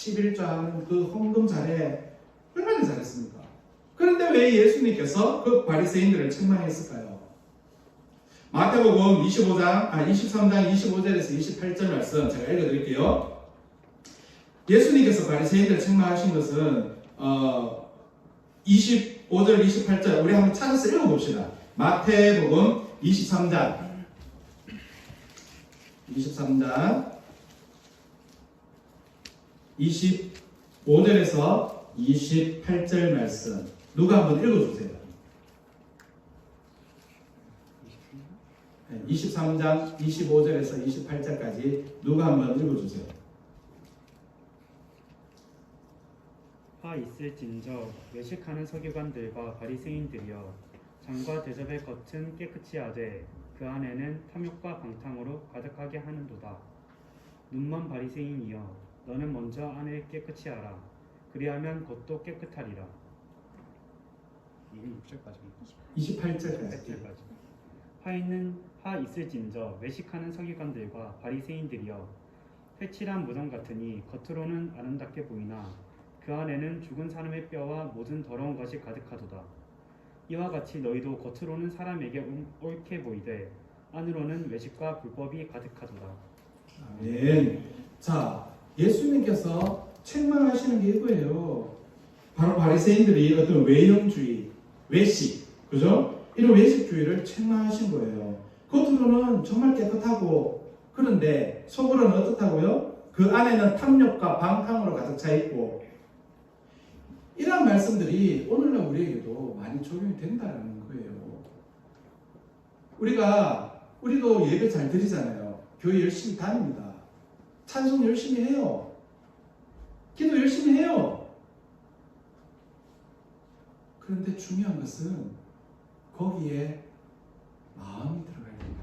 11조 하는 그 헌금 잘해 얼마나 잘했습니까? 그런데 왜 예수님께서 그 바리새인들을 책망했을까요? 마태복음 23장 25절에서 28절 말씀 제가 읽어드릴게요. 예수님께서 바리새인들을 책망하신 것은 25절 28절 우리 한번 찾아서 읽어봅시다. 마태복음 23장 25절에서 28절 말씀 누가 한번 읽어주세요. 23장 25절에서 28절까지 누가 한번 읽어주세요. 화 있을진저 외식하는 서기관들과 바리새인들이여 장과 대접의 겉은 깨끗이 하되 그 안에는 탐욕과 방탕으로 가득하게 하는도다. 눈먼 바리새인이여 너는 먼저 안을 깨끗이 하라. 그리하면 겉도 깨끗하리라. 28절까지. 화 있을진저 외식하는 서기관들과 바리새인들이여 회칠한 무덤 같으니 겉으로는 아름답게 보이나 그 안에는 죽은 사람의 뼈와 모든 더러운 것이 가득하도다. 이와 같이 너희도 겉으로는 사람에게 옳게 보이되 안으로는 외식과 불법이 가득하도다. 아멘. 자, 예수님께서 책망하시는 게 이거예요. 바로 바리새인들이 어떤 외형주의, 외식, 그죠? 이런 외식주의를 책망하신 거예요. 겉으로는 정말 깨끗하고 그런데 속으로는 어떻다고요? 그 안에는 탐욕과 방탕으로 가득 차 있고 이런 말씀들이 오늘날 우리에게도 많이 적용이 된다는 거예요. 우리도 예배 잘 드리잖아요. 교회 열심히 다닙니다. 찬송 열심히 해요. 기도 열심히 해요. 그런데 중요한 것은 거기에 마음이 들어가야 된다.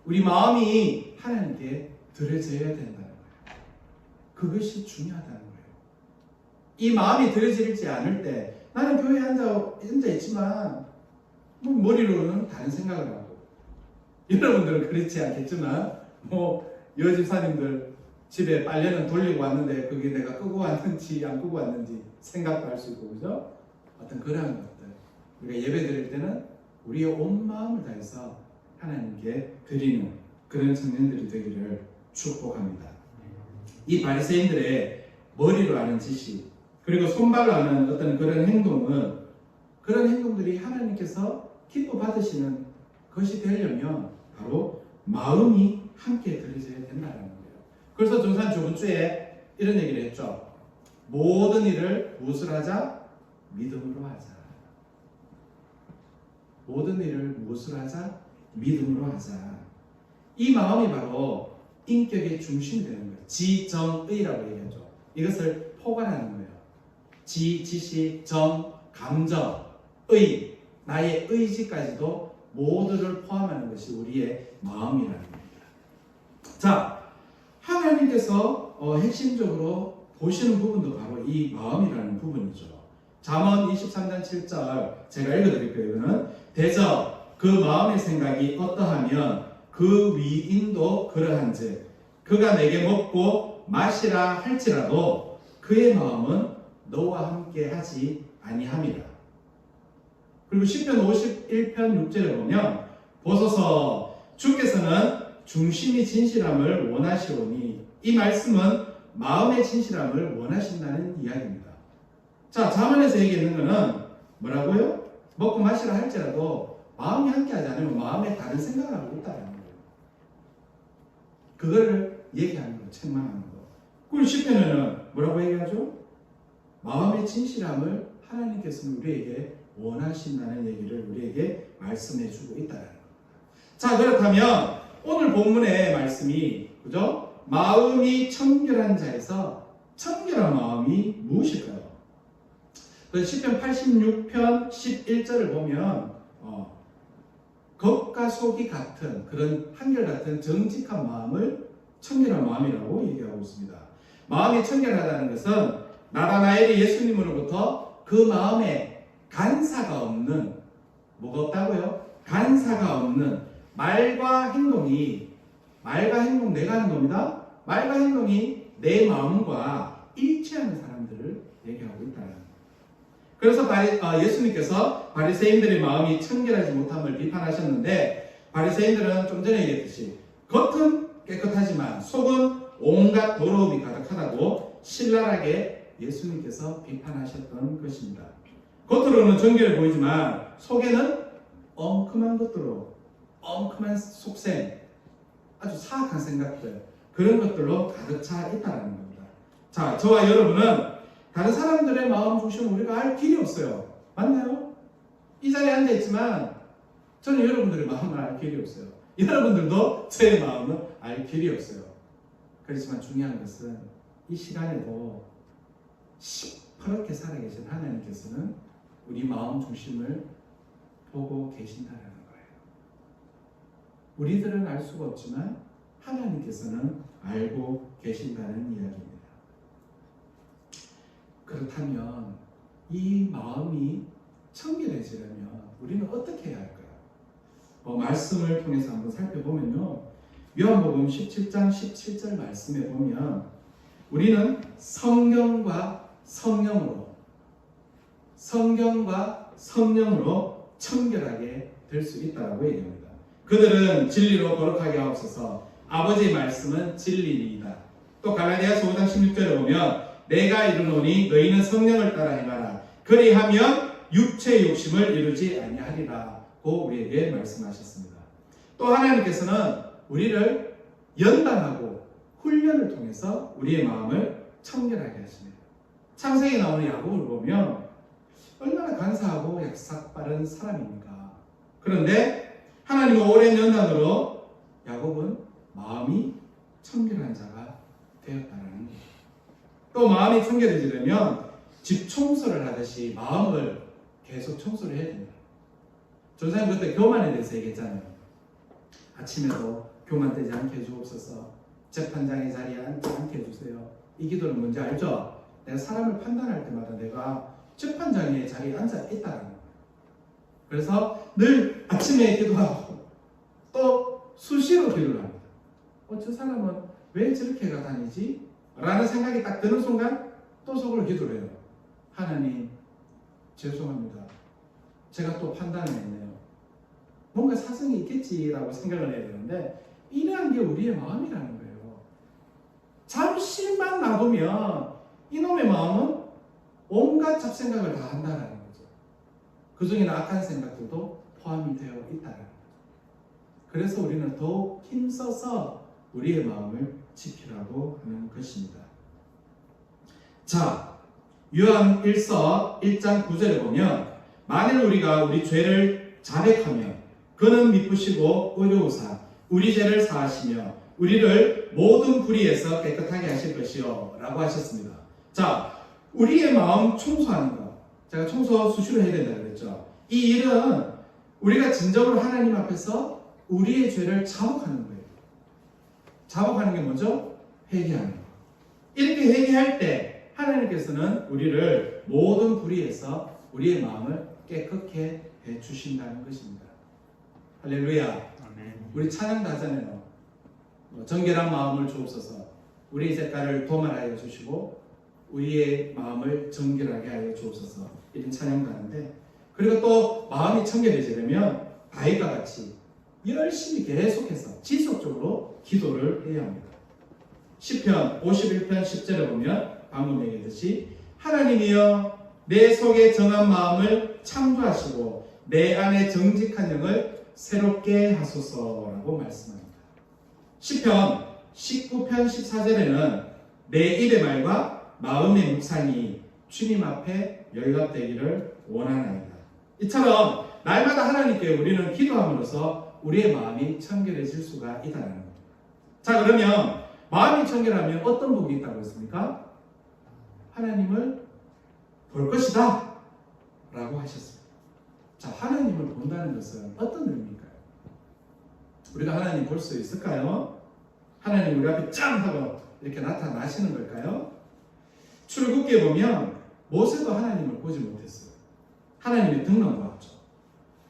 우리 마음이 하나님께 드려져야 된다는 거예요. 그것이 중요하다는 거예요. 이 마음이 들어지지 않을 때 나는 교회에 앉아 있지만 머리로는 다른 생각을 하고 여러분들은 그렇지 않겠지만 여집사님들 집에 빨래는 돌리고 왔는데 그게 내가 끄고 왔는지 안 끄고 왔는지 생각도 할 수 있고 그죠? 어떤 그런 것들 우리가 예배 드릴 때는 우리의 온 마음을 다해서 하나님께 드리는 그런 청년들이 되기를 축복합니다. 이 바리새인들의 머리로 하는 지식 그리고 손발로 하는 어떤 그런 행동들이 하나님께서 기뻐 받으시는 것이 되려면 바로 마음이 함께 들어져야 된다는 거예요. 그래서 전산 저번 주에 이런 얘기를 했죠. 모든 일을 무엇을 하자? 믿음으로 하자. 모든 일을 무엇을 하자? 믿음으로 하자. 이 마음이 바로 인격의 중심이 되는 거예요. 지정의라고 얘기하죠. 이것을 포괄하는 거예요. 지, 지식, 정, 감정, 의, 나의 의지까지도 모두를 포함하는 것이 우리의 마음이라는 겁니다. 자, 하나님께서 핵심적으로 보시는 부분도 바로 이 마음이라는 부분이죠. 잠언 23장 7절 제가 읽어드릴 거예요. 이거는 대저 그 마음의 생각이 어떠하면 그 위인도 그러한즉 그가 내게 먹고 마시라 할지라도 그의 마음은 너와 함께 하지 아니함이라. 그리고 시편 51편 6절에 보면 보소서 주께서는 중심이 진실함을 원하시오니 이 말씀은 마음의 진실함을 원하신다는 이야기입니다. 자, 잠언에서 얘기하는 것은 뭐라고요? 먹고 마시라 할지라도 마음이 함께하지 않으면 마음에 다른 생각을 하고 있다는 거예요. 그거를 얘기하는 거, 책망하는 거. 그리고 시편에는 뭐라고 얘기하죠? 마음의 진실함을 하나님께서는 우리에게 원하신다는 얘기를 우리에게 말씀해 주고 있다는 겁니다. 자, 그렇다면 오늘 본문의 말씀이 그죠? 마음이 청결한 자에서 청결한 마음이 무엇일까요? 그 시편 86편 11절을 보면 겉과 속이 같은 그런 한결같은 정직한 마음을 청결한 마음이라고 얘기하고 있습니다. 마음이 청결하다는 것은 나다나엘이 예수님으로부터 그 마음에 간사가 없는 뭐가 없다고요? 간사가 없는 말과 행동 내가 하는 겁니다. 말과 행동이 내 마음과 않는 사람들을 얘기하고 있다는 거예요. 그래서 예수님께서 바리새인들의 마음이 청결하지 못함을 비판하셨는데, 바리새인들은 좀 전에 얘기했듯이 겉은 깨끗하지만 속은 온갖 더러움이 가득하다고 신랄하게 예수님께서 비판하셨던 것입니다. 겉으로는 정결해 보이지만 속에는 엉큼한 것들로, 엉큼한 속셈, 아주 사악한 생각들, 그런 것들로 가득 차 있다는 겁니다. 자, 저와 여러분은 다른 사람들의 마음 중심을 우리가 알 길이 없어요. 맞나요? 이 자리에 앉아있지만 저는 여러분들의 마음을 알 길이 없어요. 여러분들도 제 마음을 알 길이 없어요. 그렇지만 중요한 것은 이 시간에도 시퍼렇게 살아계신 하나님께서는 우리 마음 중심을 보고 계신다는 거예요. 우리들은 알 수가 없지만 하나님께서는 알고 계신다는 이야기입니다. 그렇다면 이 마음이 청결해지려면 우리는 어떻게 해야 할까요? 말씀을 통해서 한번 살펴보면요, 요한복음 17장 17절 말씀에 보면 우리는 성경과 성령으로 청결하게 될 수 있다고 얘기합니다. 그들은 진리로 거룩하게 하옵소서. 아버지의 말씀은 진리이다. 또 갈라디아서 5장 16절에 보면 내가 이르노니 너희는 성령을 따라 행하라. 그리하면 육체의 욕심을 이루지 아니하리라고 우리에게 말씀하셨습니다. 또 하나님께서는 우리를 연단하고 훈련을 통해서 우리의 마음을 청결하게 하십니다. 창세기에 나오는 야곱을 보면 얼마나 간사하고 약삭 빠른 사람입니까? 그런데 하나님의 오랜 연단으로 야곱은 마음이 청결한 자가 되었다는 거예요. 또 마음이 청결해지려면 집 청소를 하듯이 마음을 계속 청소를 해야 됩니다. 전사님 그때 교만에 대해서 얘기했잖아요. 아침에도 교만되지 않게 해주옵소서. 재판장의 자리에 앉지 않게 해주세요. 이 기도는 뭔지 알죠? 내가 사람을 판단할 때마다 내가 재판장의 자리에 앉아 있다는 거예요. 그래서 늘 아침에 기도하고 또 수시로 기도를 합니다. 저 사람은 왜 저렇게 다니지? 라는 생각이 딱 드는 순간 또 속으로 기도를 해요. 하나님 죄송합니다. 제가 또 판단을 했네요. 뭔가 사정이 있겠지라고 생각을 해야 되는데 이러한 게 우리의 마음이라는 거예요. 잠시만 놔두면 이놈의 마음은 온갖 잡생각을 다 한다는 거죠. 그 중에는 악한 생각들도 포함이 되어 있다는 거죠. 그래서 우리는 더욱 힘써서 우리의 마음을 지키라고 하는 것입니다. 자, 요한 1서 1장 9절에 보면 만일 우리가 우리 죄를 자백하면 그는 미쁘시고 의로우사 우리 죄를 사하시며 우리를 모든 불의에서 깨끗하게 하실 것이요 라고 하셨습니다. 자, 우리의 마음 청소하는 것, 제가 청소 수시로 해야 된다고 그랬죠. 이 일은 우리가 진정으로 하나님 앞에서 우리의 죄를 자복하는 거예요. 자복하는 게 뭐죠? 회개하는 거. 이렇게 회개할 때 하나님께서는 우리를 모든 불의에서 우리의 마음을 깨끗게 해주신다는 것입니다. 할렐루야. 아멘. 우리 찬양도 하잖아요. 정결한 마음을 주옵소서. 우리의 색깔을 도말하여 주시고 우리의 마음을 정결하게 하여 주옵소서. 이런 찬양도 하는데, 그리고 또 마음이 청결해지려면 다윗과 같이 열심히 계속해서 지속적으로 기도를 해야 합니다. 시편 51편 10절에 보면 방금 얘기했듯이 하나님이여 내 속에 정한 마음을 창조하시고 내 안에 정직한 영을 새롭게 하소서라고 말씀합니다. 시편 19편 14절에는 내 입의 말과 마음의 묵상이 주님 앞에 연락되기를 원하나이다. 이처럼 날마다 하나님께 우리는 기도함으로써 우리의 마음이 청결해질 수가 있다는 겁니다. 자, 그러면 마음이 청결하면 어떤 복이 있다고 했습니까? 하나님을 볼 것이다 라고 하셨습니다. 자, 하나님을 본다는 것은 어떤 의미일까요? 우리가 하나님 볼 수 있을까요? 하나님 우리 앞에 짱 하고 이렇게 나타나시는 걸까요? 출애굽기에 보면 모세도 하나님을 보지 못했어요. 하나님의 등만 보았죠.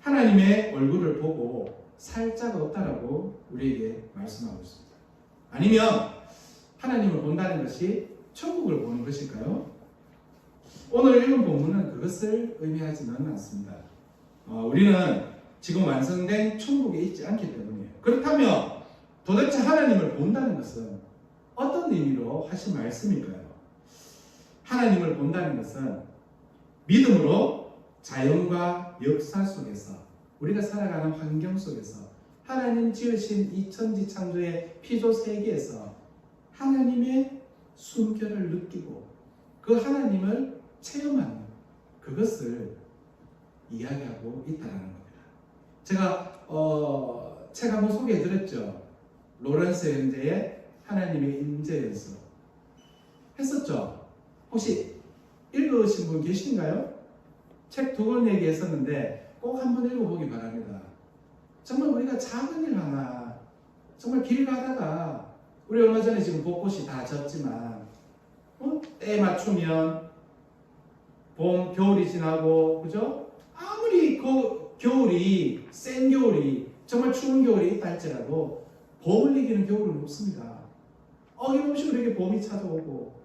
하나님의 얼굴을 보고 살 자가 없다라고 우리에게 말씀하고 있습니다. 아니면 하나님을 본다는 것이 천국을 보는 것일까요? 오늘 읽은 본문은 그것을 의미하지는 않습니다. 우리는 지금 완성된 천국에 있지 않기 때문이에요. 그렇다면 도대체 하나님을 본다는 것은 어떤 의미로 하신 말씀일까요? 하나님을 본다는 것은 믿음으로 자연과 역사 속에서 우리가 살아가는 환경 속에서 하나님 지으신 이 천지 창조의 피조 세계에서 하나님의 숨결을 느끼고 그 하나님을 체험하는 그것을 이야기하고 있다는 겁니다. 제가 책 한번 소개해드렸죠. 로렌스 현재의 하나님의 임재 연습 했었죠. 혹시 읽으신 분 계신가요? 책 2권 얘기했었는데 꼭 한번 읽어보기 바랍니다. 정말 우리가 작은 일 하나 정말 길 가다가 우리 얼마 전에 지금 벚꽃이 다 졌지만 때 맞추면 봄, 겨울이 지나고 그죠? 아무리 그 겨울이 센 겨울이 정말 추운 겨울이 있다 할지라도 봄을 이기는 겨울은 없습니다. 어김없이 우리에게 봄이 찾아오고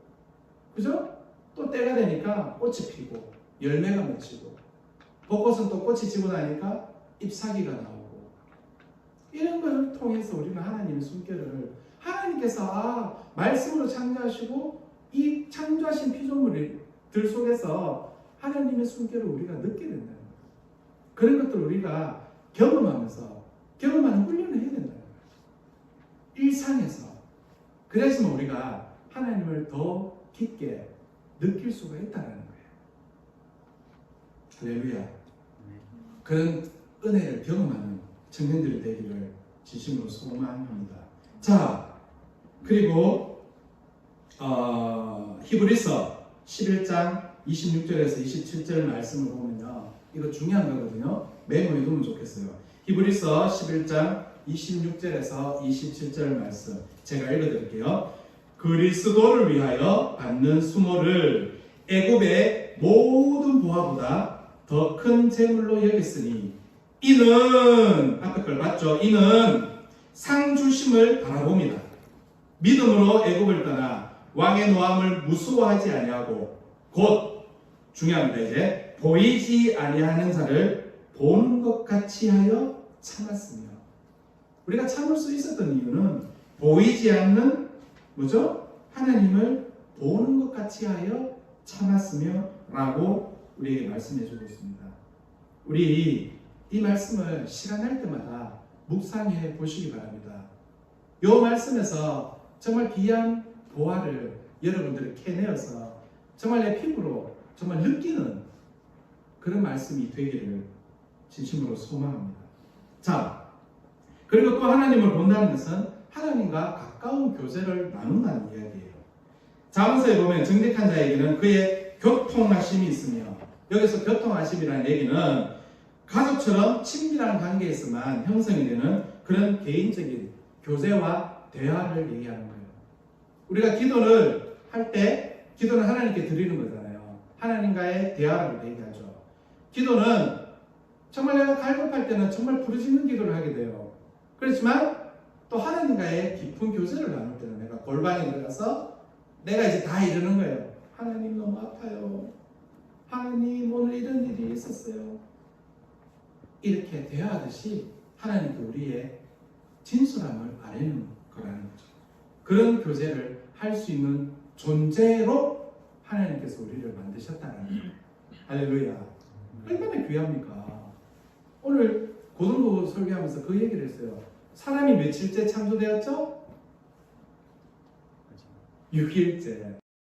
그죠? 또 때가 되니까 꽃이 피고 열매가 맺히고 벚꽃은 또 꽃이 지고 나니까 잎사귀가 나오고 이런 걸 통해서 우리는 하나님의 숨결을 하나님께서 말씀으로 창조하시고 이 창조하신 피조물들 속에서 하나님의 숨결을 우리가 느끼게 된다는 거예요. 그런 것들을 우리가 경험하면서 경험하는 훈련을 해야 된다는 거예요. 일상에서 그래야지만 우리가 하나님을 더 깊게 느낄 수가 있다는 거예요. 할렐루야. 그런 은혜를 경험하는 청년들이 되기를 진심으로 소망합니다. 자, 그리고 히브리서 11장 26절에서 27절 말씀을 보면요. 이거 중요한 거거든요. 메모해 두면 좋겠어요. 히브리서 11장 26절에서 27절 말씀 제가 읽어드릴게요. 그리스도를 위하여 받는 수모를 애굽의 모든 보화보다 더 큰 재물로 여겼으니 이는 앞에 걸 봤죠. 이는 상 주심을 바라봅니다. 믿음으로 애굽을 떠나 왕의 노함을 무서워하지 아니하고 곧 중요합니다. 이제 보이지 아니하는 자를 보는 것 같이 하여 참았으며 우리가 참을 수 있었던 이유는 보이지 않는 뭐죠? 하나님을 보는 것 같이 하여 참았으며 라고 우리에게 말씀해 주고 있습니다. 우리 이 말씀을 시간 날 때마다 묵상해 보시기 바랍니다. 이 말씀에서 정말 귀한 보화를 여러분들이 캐내어서 정말 내 피부로 정말 느끼는 그런 말씀이 되기를 진심으로 소망합니다. 자, 그리고 또 하나님을 본다는 것은 하나님과 가까운 교제를 나눈다는 이야기예요. 잠언서에 보면 정직한 자에게는 그의 교통하심이 있으며 여기서 교통하심이라는 얘기는 가족처럼 친밀한 관계에서만 형성이 되는 그런 개인적인 교제와 대화를 얘기하는 거예요. 우리가 기도를 할 때 기도는 하나님께 드리는 거잖아요. 하나님과의 대화를 얘기하죠. 기도는 정말 내가 갈급할 때는 정말 부르짖는 기도를 하게 돼요. 그렇지만 또 하나님과의 깊은 교제를 나눌 때는 내가 골방에 들어가서 내가 이제 다 이러는 거예요. 하나님 너무 아파요. 하나님 오늘 이런 일이 있었어요. 이렇게 대화하듯이 하나님께 우리의 진솔함을 아뢰는 거라는 거죠. 그런 교제를 할 수 있는 존재로 하나님께서 우리를 만드셨다는 거예요. 할렐루야. 얼마나 귀합니까? 오늘 고등부 설교하면서 그 얘기를 했어요. 사람이 며칠째 창조되었죠? 6일째.